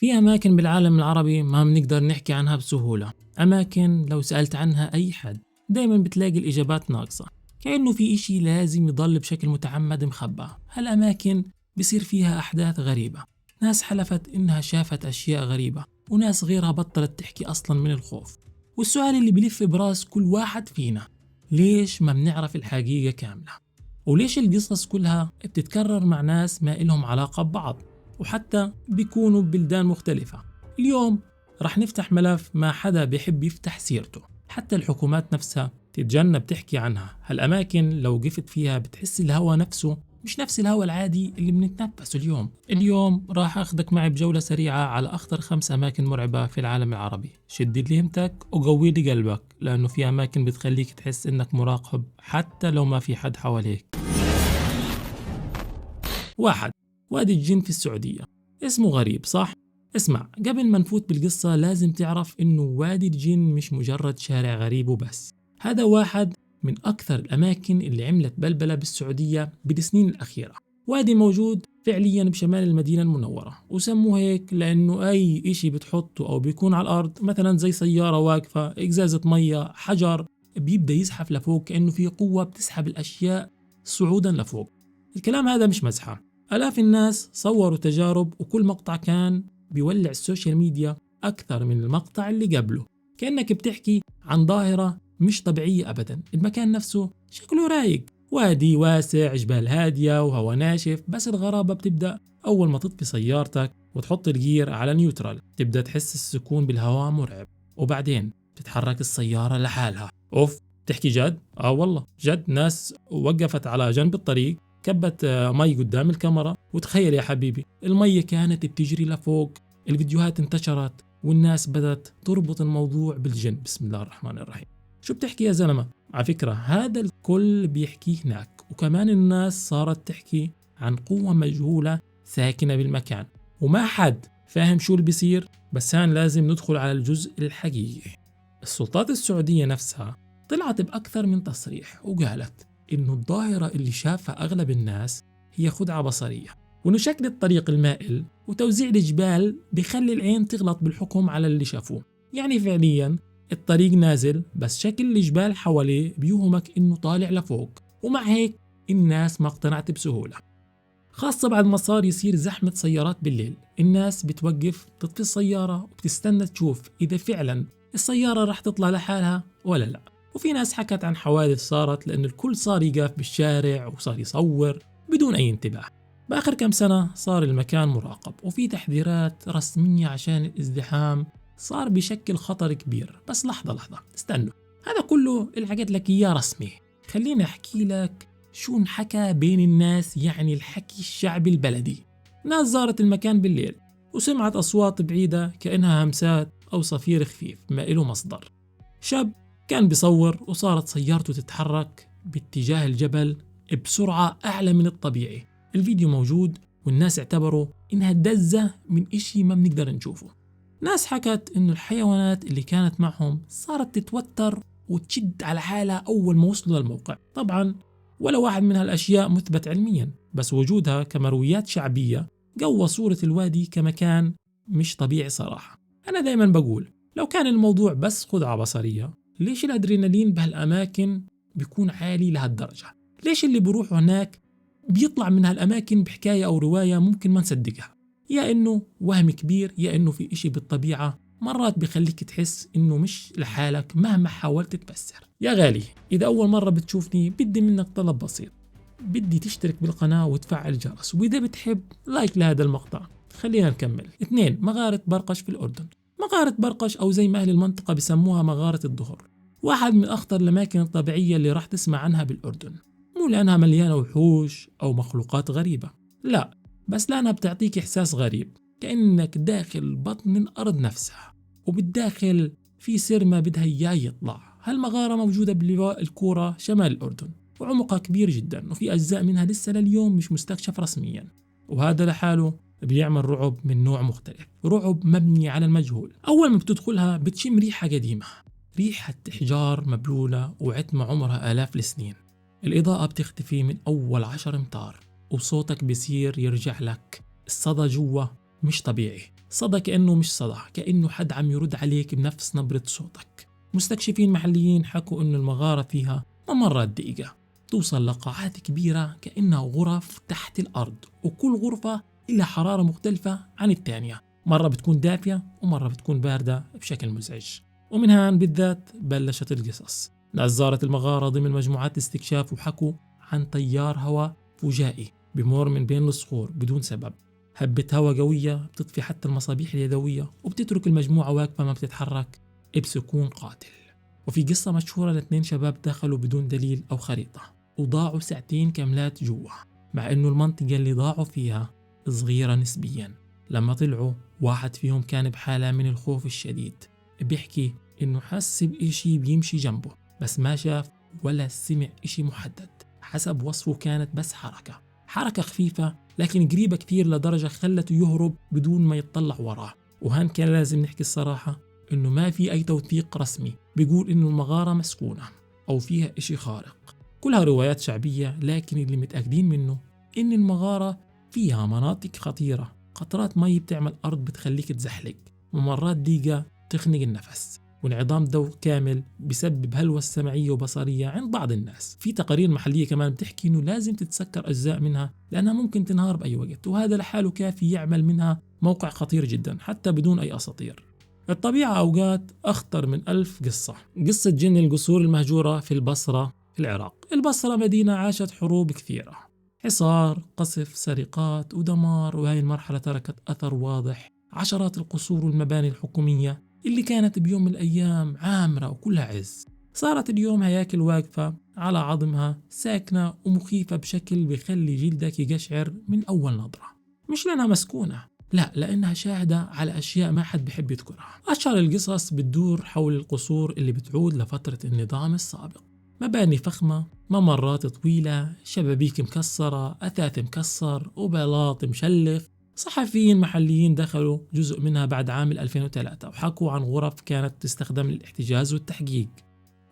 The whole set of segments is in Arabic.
في أماكن بالعالم العربي ما بنقدر نحكي عنها بسهولة، أماكن لو سألت عنها أي حد دايما بتلاقي الإجابات ناقصة، كأنه في إشي لازم يضل بشكل متعمد مخبى. هالأماكن بصير فيها أحداث غريبة، ناس حلفت إنها شافت أشياء غريبة وناس غيرها بطلت تحكي أصلا من الخوف. والسؤال اللي بلف براس كل واحد فينا، ليش ما بنعرف الحقيقة كاملة؟ وليش القصص كلها بتتكرر مع ناس ما إلهم علاقة ببعض وحتى بيكونوا ببلدان مختلفة؟ اليوم رح نفتح ملف ما حدا بيحب يفتح سيرته، حتى الحكومات نفسها تتجنب تحكي عنها. هالأماكن لو وقفت فيها بتحس الهوا نفسه مش نفس الهوا العادي اللي بنتنفسه. اليوم راح أخذك معي بجولة سريعة على أخطر 5 أماكن مرعبة في العالم العربي. شد لي همتك وقوي لي قلبك، لأنه في أماكن بتخليك تحس إنك مراقب حتى لو ما في حد حواليك. 1. وادي الجن في السعودية. اسمه غريب صح؟ اسمع، قبل ما نفوت بالقصة لازم تعرف إنه وادي الجن مش مجرد شارع غريب وبس، هذا واحد من أكثر الأماكن اللي عملت بلبلة بالسعودية بالسنين الأخيرة. وادي موجود فعليا بشمال المدينة المنورة، وسموه هيك لأنه أي إشي بتحطه أو بيكون على الأرض، مثلا زي سيارة واقفة، إزازة مية، حجر، بيبدأ يزحف لفوق كأنه في قوة بتسحب الأشياء صعودا لفوق. الكلام هذا مش مزحة، آلاف الناس صوروا تجارب وكل مقطع كان بيولع السوشيال ميديا أكثر من المقطع اللي قبله. كأنك بتحكي عن ظاهرة مش طبيعية أبدا. المكان نفسه شكله رايق، وادي واسع، جبال هادية وهواء ناشف، بس الغرابة بتبدأ أول ما تطفي سيارتك وتحط الجير على نيوترال. تبدأ تحس السكون بالهواء مرعب، وبعدين تتحرك السيارة لحالها. أوف، تحكي جد؟ والله جد. ناس وقفت على جنب الطريق، كبت مي قدام الكاميرا، وتخيل يا حبيبي المية كانت بتجري لفوق. الفيديوهات انتشرت والناس بدأت تربط الموضوع بالجن. بسم الله الرحمن الرحيم. شو بتحكي يا زلمة؟ على فكرة هذا الكل بيحكيه هناك، وكمان الناس صارت تحكي عن قوة مجهولة ساكنة بالمكان، وما حد فاهم شو اللي بيصير. بس هان لازم ندخل على الجزء الحقيقي. السلطات السعودية نفسها طلعت بأكثر من تصريح وقالت إنه الظاهرة اللي شافها أغلب الناس هي خدعة بصرية، وإنه شكل الطريق المائل وتوزيع الجبال بيخلي العين تغلط بالحكم على اللي شافوه. يعني فعليا الطريق نازل، بس شكل الجبال حواليه بيوهمك إنه طالع لفوق. ومع هيك الناس ما اقتنعت بسهولة، خاصة بعد ما صار يصير زحمة سيارات بالليل. الناس بتوقف تطفي السيارة وبتستنى تشوف إذا فعلا السيارة رح تطلع لحالها ولا لا. وفي ناس حكت عن حوادث صارت لأن الكل صار يقف بالشارع وصار يصور بدون أي انتباه. بآخر كم سنة صار المكان مراقب وفي تحذيرات رسمية عشان الازدحام صار بشكل خطر كبير. بس لحظة استنوا، هذا كله اللي حكيت لك إياه رسمي. خليني أحكي لك شو انحكى بين الناس، يعني الحكي الشعبي البلدي. ناس زارت المكان بالليل وسمعت أصوات بعيدة كأنها همسات أو صفير خفيف ما إله مصدر. شاب كان بيصور وصارت سيارته تتحرك باتجاه الجبل بسرعة أعلى من الطبيعي. الفيديو موجود والناس اعتبروا إنها دزة من إشي ما بنقدر نشوفه. ناس حكت إنه الحيوانات اللي كانت معهم صارت تتوتر وتشد على حالها أول ما وصلوا للموقع. طبعا ولا واحد من هالأشياء مثبت علميا، بس وجودها كمرويات شعبية قوى صورة الوادي كمكان مش طبيعي صراحة. أنا دايما بقول لو كان الموضوع بس خدعة بصرية، ليش الأدرينالين بهالأماكن بيكون عالي لهالدرجة؟ ليش اللي بيروحوا هناك بيطلع من هالأماكن بحكاية أو رواية ممكن ما نصدقها؟ يا إنه وهم كبير، يا إنه في إشي بالطبيعة مرات بيخليك تحس إنه مش لحالك مهما حاولت تفسر. يا غالي، إذا أول مرة بتشوفني بدي منك طلب بسيط، بدي تشترك بالقناة وتفعل الجرس، وإذا بتحب لايك لهذا المقطع. خلينا نكمل. 2. مغارة برقش في الأردن. مغارة برقش أو زي ما أهل المنطقة بسموها مغارة الظهر، واحد من أخطر الأماكن الطبيعية اللي راح تسمع عنها بالأردن. مو لأنها مليانة وحوش أو مخلوقات غريبة، لا، بس لأنها بتعطيك إحساس غريب كأنك داخل بطن الأرض نفسها، وبالداخل في سر ما بدها إياه يطلع. هالمغارة موجودة بلواء الكورة شمال الأردن، وعمقها كبير جدا، وفي أجزاء منها لسه لليوم مش مستكشف رسميا. وهذا لحاله بيعمل رعب من نوع مختلف، رعب مبني على المجهول. أول ما بتدخلها بتشم ريحة قديمة، ريحة إحجار مبلولة وعتمة عمرها آلاف السنين. الإضاءة بتختفي من أول 10 أمتار، وصوتك بيصير يرجع لك. الصدى جوا مش طبيعي، صدى كأنه مش صدى، كأنه حد عم يرد عليك بنفس نبرة صوتك. مستكشفين محليين حكوا إنه المغارة فيها ممرات دقيقة توصل لقاعات كبيرة كأنها غرف تحت الأرض، وكل غرفة لها حرارة مختلفة عن التانية، مرة بتكون دافية ومرة بتكون باردة بشكل مزعج. ومن هان بالذات بلشت القصص. ناس زارت المغارة ضمن مجموعات استكشاف وحكوا عن تيار هواء فجائي بمر من بين الصخور بدون سبب، هبة هواء قوية بتطفي حتى المصابيح اليدوية وبتترك المجموعة واقفة ما بتتحرك بسكون قاتل. وفي قصة مشهورة ل2 شباب دخلوا بدون دليل أو خريطة وضاعوا 2 ساعات كاملات جوا، مع إنه المنطقة اللي ضاعوا فيها صغيرة نسبيا. لما طلعوا واحد فيهم كان بحالة من الخوف الشديد، بيحكي إنه حس بإشي بيمشي جنبه بس ما شاف ولا سمع إشي محدد. حسب وصفه كانت بس حركة خفيفة لكن قريبة كثير لدرجة خلته يهرب بدون ما يتطلع وراه. وهان كان لازم نحكي الصراحة إنه ما في أي توثيق رسمي بيقول إنه المغارة مسكونة أو فيها إشي خارق، كلها روايات شعبية. لكن اللي متأكدين منه إن المغارة فيها مناطق خطيرة، قطرات مي بتعمل أرض بتخليك تزحلق، ومرات ضيقة تخنق النفس، وانعدام ضوء كامل بسبب هلوسة سمعية وبصرية عند بعض الناس. في تقارير محلية كمان بتحكي إنه لازم تتسكر أجزاء منها لأنها ممكن تنهار بأي وقت، وهذا لحاله كافي يعمل منها موقع خطير جدا حتى بدون أي أساطير. الطبيعة أوقات أخطر من 1000 قصة. قصة جن القصور المهجورة في البصرة في العراق. البصرة مدينة عاشت حروب كثيرة، حصار، قصف، سرقات ودمار، وهي المرحلة تركت أثر واضح. عشرات القصور والمباني الحكومية اللي كانت بيوم من الأيام عامرة وكلها عز صارت اليوم هياكل واقفة على عظمها، ساكنة ومخيفة بشكل بيخلي جلدك يقشعر من أول نظرة. مش لأنها مسكونة، لا، لأنها شاهدة على أشياء ما حد بيحب يذكرها. أشهر القصص بتدور حول القصور اللي بتعود لفترة النظام السابق. مباني فخمة، ممرات طويلة، شبابيك مكسرة، أثاث مكسر، وبلاط مشلف. صحفيين محليين دخلوا جزء منها بعد عام 2003 وحكوا عن غرف كانت تستخدم للاحتجاز والتحقيق،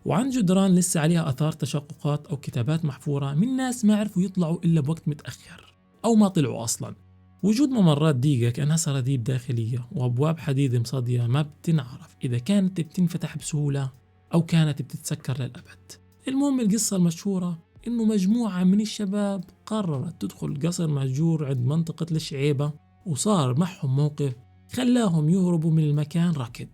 وعن جدران لسه عليها أثار تشققات أو كتابات محفورة من ناس ما عرفوا يطلعوا إلا بوقت متأخر أو ما طلعوا أصلا. وجود ممرات ضيقة كأنها سراديب داخلية وأبواب حديد مصدية ما بتنعرف إذا كانت بتنفتح بسهولة أو كانت بتتسكر للأبد. المهم القصة المشهورة إنه مجموعة من الشباب قررت تدخل قصر مهجور عند منطقة الشعيبة، وصار معهم موقف خلاهم يهربوا من المكان ركض.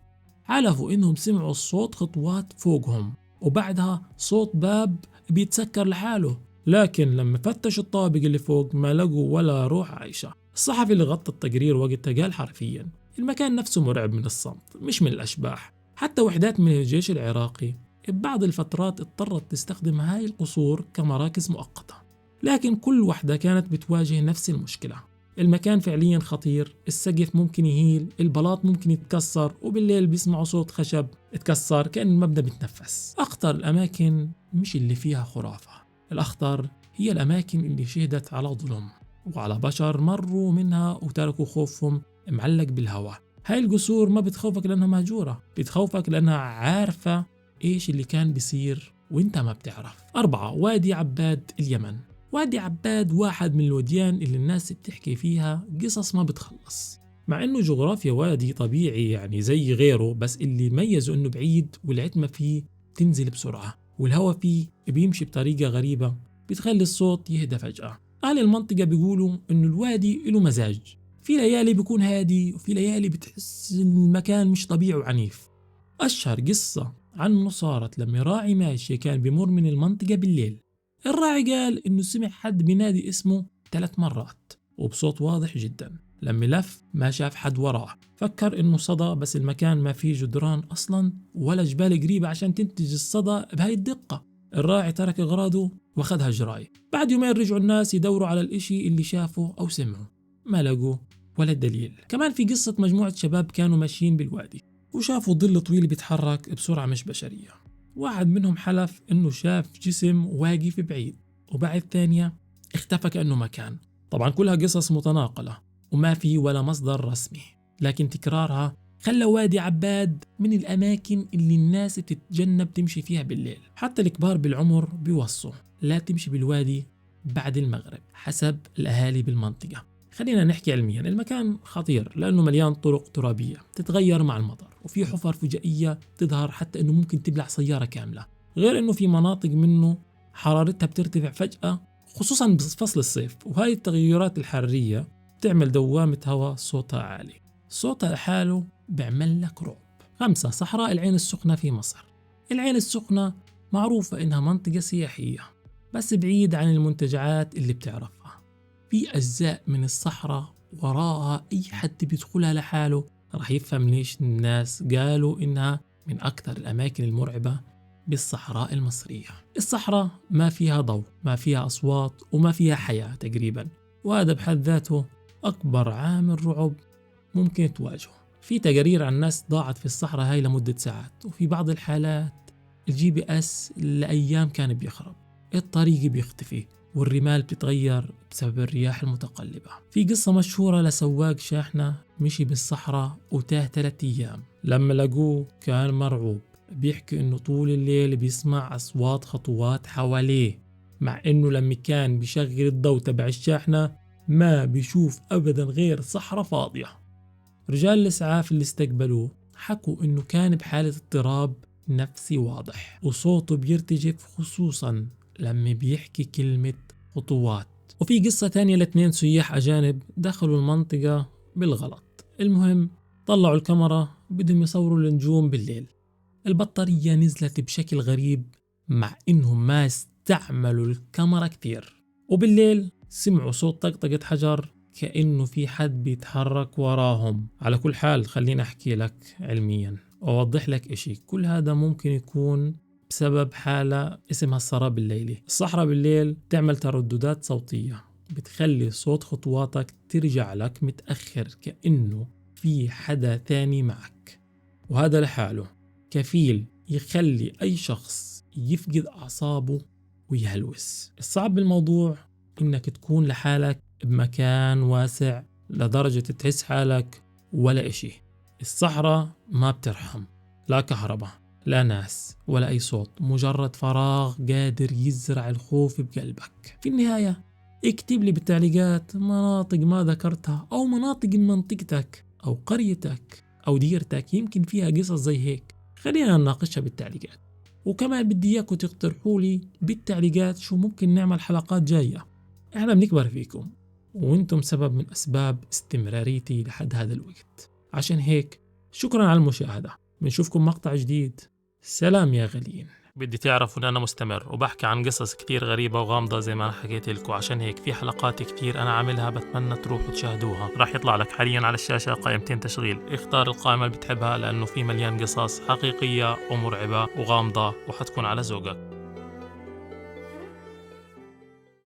حلفوا إنهم سمعوا الصوت خطوات فوقهم وبعدها صوت باب بيتسكر لحاله، لكن لما فتشوا الطابق اللي فوق ما لقوا ولا روح عايشة. الصحفي اللي غطى التقرير وقتها قال حرفيا المكان نفسه مرعب من الصمت مش من الأشباح. حتى وحدات من الجيش العراقي ببعض الفترات اضطرت تستخدم هاي القصور كمراكز مؤقتة، لكن كل وحدة كانت بتواجه نفس المشكلة. المكان فعليا خطير، السقف ممكن يهيل، البلاط ممكن يتكسر، وبالليل بيسمعوا صوت خشب اتكسر كأن المبنى بيتنفس. أخطر الأماكن مش اللي فيها خرافة، الأخطر هي الأماكن اللي شهدت على ظلم وعلى بشر مروا منها وتركوا خوفهم معلق بالهواء. هاي القصور ما بتخوفك لأنها مهجورة، بتخوفك لأنها عارفة إيش اللي كان بيصير وإنت ما بتعرف. 4. وادي عباد اليمن. وادي عباد واحد من الوديان اللي الناس بتحكي فيها قصص ما بتخلص، مع إنه جغرافيا وادي طبيعي يعني زي غيره، بس اللي ميزه إنه بعيد والعتمة فيه تنزل بسرعة والهواء فيه بيمشي بطريقة غريبة بتخلي الصوت يهدى فجأة. أهل المنطقة بيقولوا إنه الوادي له مزاج، في ليالي بيكون هادي وفي ليالي بتحس المكان مش طبيعي وعنيف. أشهر قصة عنه صارت لما راعي ماشي كان بيمر من المنطقة بالليل. الراعي قال إنه سمع حد بينادي اسمه 3 مرات وبصوت واضح جدا. لما لف ما شاف حد وراه، فكر إنه صدى، بس المكان ما فيه جدران أصلا ولا جبال قريبة عشان تنتج الصدى بهاي الدقة. الراعي ترك أغراضه وخدها جراي. بعد يومين رجعوا الناس يدوروا على الإشي اللي شافه أو سمعه، ما لقوا ولا دليل. كمان في قصة مجموعة شباب كانوا ماشيين بالوادي وشافوا ظل طويل بيتحرك بسرعة مش بشرية. واحد منهم حلف إنه شاف جسم واقف بعيد، وبعد ثانية اختفى كأنه مكان. طبعا كلها قصص متناقلة وما في ولا مصدر رسمي، لكن تكرارها خلى وادي عباد من الأماكن اللي الناس بتتجنب تمشي فيها بالليل. حتى الكبار بالعمر بيوصوا لا تمشي بالوادي بعد المغرب حسب الأهالي بالمنطقة، خلينا نحكي علميا، المكان خطير لأنه مليان طرق ترابية تتغير مع المطر، وفي حفر فجائية تظهر حتى أنه ممكن تبلع سيارة كاملة، غير أنه في مناطق منه حرارتها بترتفع فجأة خصوصا بفصل الصيف، وهاي التغيرات الحرارية بتعمل دوامة هواء صوتها عالي، صوتها لحاله بيعمل لك رعب. 5. صحراء العين السخنة في مصر. العين السخنة معروفة إنها منطقة سياحية بس بعيد عن المنتجعات اللي بتعرفها، في أجزاء من الصحراء وراها أي حد بيدخلها لحاله راح يفهم ليش الناس قالوا إنها من أكثر الأماكن المرعبة بالصحراء المصرية. الصحراء ما فيها ضوء، ما فيها أصوات، وما فيها حياة تقريبا، وهذا بحد ذاته أكبر عامل رعب ممكن تواجهه. في تقارير عن ناس ضاعت في الصحراء هاي لمدة ساعات، وفي بعض الحالات الGPS لأيام كان بيخرب، الطريق بيختفي، والرمال بتتغير بسبب الرياح المتقلبة. في قصة مشهورة لسواق شاحنة مشي بالصحراء وتاه 3 أيام، لما لقوه كان مرعوب، بيحكي إنه طول الليل بيسمع أصوات خطوات حواليه، مع إنه لما كان بيشغل الضوء تبع الشاحنة ما بيشوف أبدا غير صحراء فاضية. رجال الإسعاف اللي استقبلوه حكوا إنه كان بحالة اضطراب نفسي واضح، وصوته بيرتجف خصوصا لما بيحكي كلمة خطوات. وفي قصة تانية ل2 سياح أجانب دخلوا المنطقة بالغلط، المهم طلعوا الكاميرا بدهم يصوروا النجوم بالليل، البطارية نزلت بشكل غريب مع إنهم ما استعملوا الكاميرا كتير، وبالليل سمعوا صوت طقطقة حجر كأنه في حد بيتحرك وراهم. على كل حال خليني أحكي لك علميا وأوضح لك إشي، كل هذا ممكن يكون بسبب حالة اسمها السراب الليلي. الصحراء بالليل تعمل ترددات صوتية بتخلي صوت خطواتك ترجع لك متأخر كأنه في حدا تاني معك، وهذا لحاله كفيل يخلي أي شخص يفقد أعصابه ويهلوس. الصعب بالموضوع إنك تكون لحالك بمكان واسع لدرجة تحس حالك ولا إشي. الصحراء ما بترحم، لا كهرباء، لا ناس، ولا أي صوت، مجرد فراغ قادر يزرع الخوف بقلبك. في النهاية اكتب لي بالتعليقات مناطق ما ذكرتها، أو مناطق من منطقتك أو قريتك أو ديرتك يمكن فيها قصص زي هيك، خلينا نناقشها بالتعليقات. وكمان بدي إياكم تقترحوا لي بالتعليقات شو ممكن نعمل حلقات جاية. احنا بنكبر فيكم وانتم سبب من أسباب استمراريتي لحد هذا الوقت، عشان هيك شكرا على المشاهدة، بنشوفكم مقطع جديد. سلام يا غاليين. بدي تعرفوا ان انا مستمر وبحكي عن قصص كتير غريبة وغامضة زي ما انا حكيت لكم، عشان هيك في حلقات كتير انا عاملها بتمنى تروحوا تشاهدوها. راح يطلع لك حاليا على الشاشة قائمتين تشغيل، اختار القائمة اللي بتحبها لانه في مليان قصص حقيقية ومرعبة وغامضة وحتكون على ذوقك.